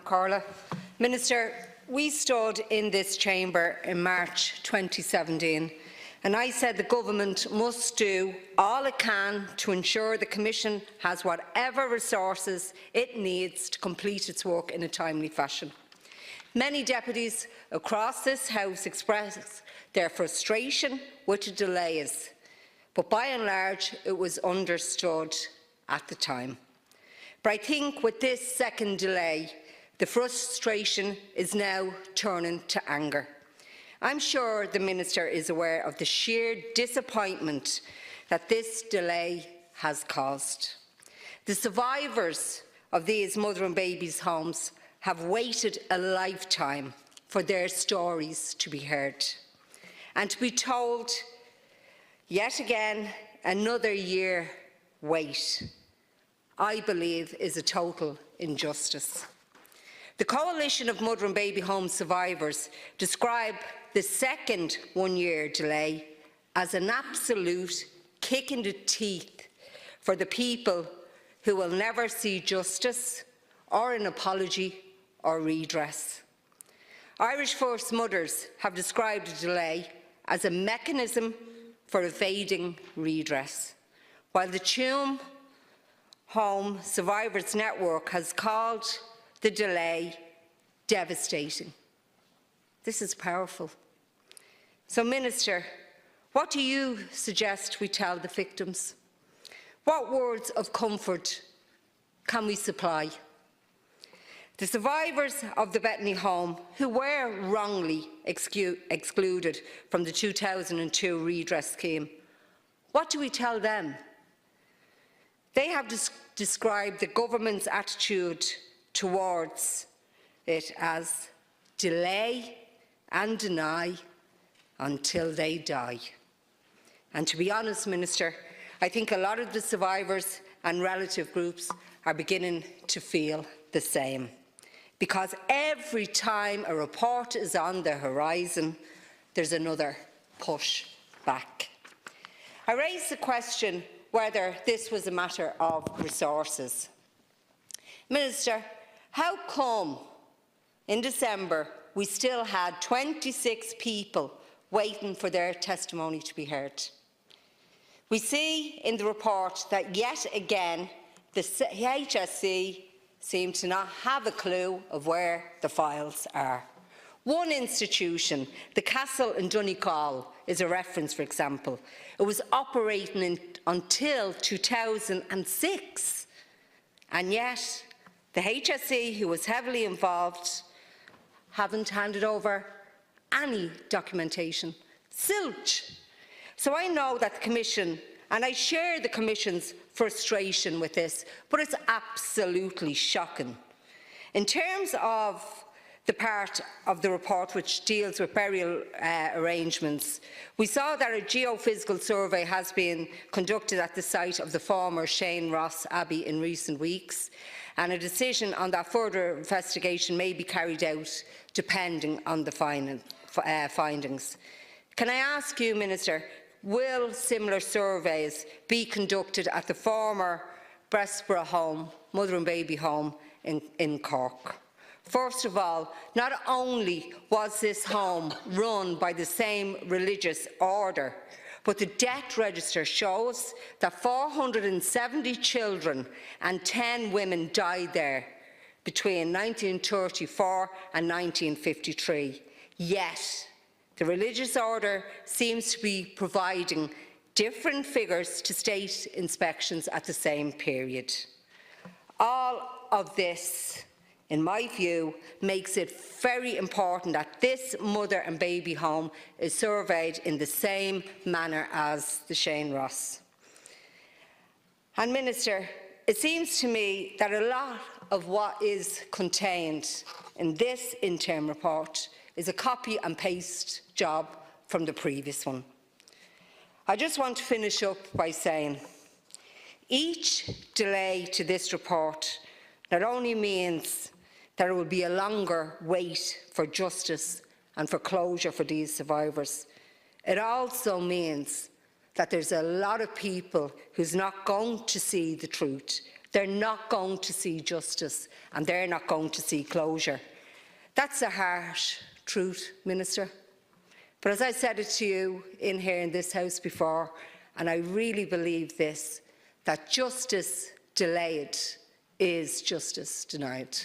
Carla. Minister, we stood in this chamber in March 2017 and I said the government must do all it can to ensure the Commission has whatever resources it needs to complete its work in a timely fashion. Many deputies across this House expressed their frustration with the delays, but by and large it was understood at the time. But I think with this second delay, the frustration is now turning to anger. I'm sure the Minister is aware of the sheer disappointment that this delay has caused. The survivors of these mother and babies' homes have waited a lifetime for their stories to be heard. And to be told, yet again, another year wait, I believe is a total injustice. The Coalition of Mother and Baby Home Survivors describe the second one-year delay as an absolute kick in the teeth for the people who will never see justice or an apology or redress. Irish First Mothers have described the delay as a mechanism for evading redress, while the Tuam Home Survivors Network has called the delay devastating. This is powerful. So, Minister, what do you suggest we tell the victims? What words of comfort can we supply? The survivors of the Bethany home, who were wrongly excluded from the 2002 redress scheme, what do we tell them? They have described the government's attitude towards it as delay and deny until they die. And to be honest, Minister, I think a lot of the survivors and relative groups are beginning to feel the same. Because every time a report is on the horizon, there's another push back. I raised the question whether this was a matter of resources. Minister, how come in December we still had 26 people waiting for their testimony to be heard? We see in the report that yet again the HSE seem to not have a clue of where the files are. One institution, the Castle in Donegal, is a reference, for example. It was operating until 2006, and yet the HSE, who was heavily involved, haven't handed over any documentation. Zilch. So I know that the Commission, and I share the Commission's frustration with this, but it's absolutely shocking. In terms of the part of the report which deals with burial arrangements, we saw that a geophysical survey has been conducted at the site of the former Shane Ross Abbey in recent weeks, and a decision on that further investigation may be carried out depending on the findings. Can I ask you, Minister, will similar surveys be conducted at the former Breastborough home, mother and baby home in Cork? First of all, not only was this home run by the same religious order, but the death register shows that 470 children and 10 women died there between 1934 and 1953. Yet, the religious order seems to be providing different figures to state inspections at the same period. All of this, in my view, makes it very important that this mother and baby home is surveyed in the same manner as the Shane Ross. And Minister, it seems to me that a lot of what is contained in this interim report is a copy and paste job from the previous one. I just want to finish up by saying each delay to this report not only means that it will be a longer wait for justice and for closure for these survivors, it also means that there's a lot of people who's not going to see the truth. they're not going to see justice and they're not going to see closure. That's a harsh truth, Minister. But as I said it to you here in this House before, and I really believe this, that justice delayed is justice denied.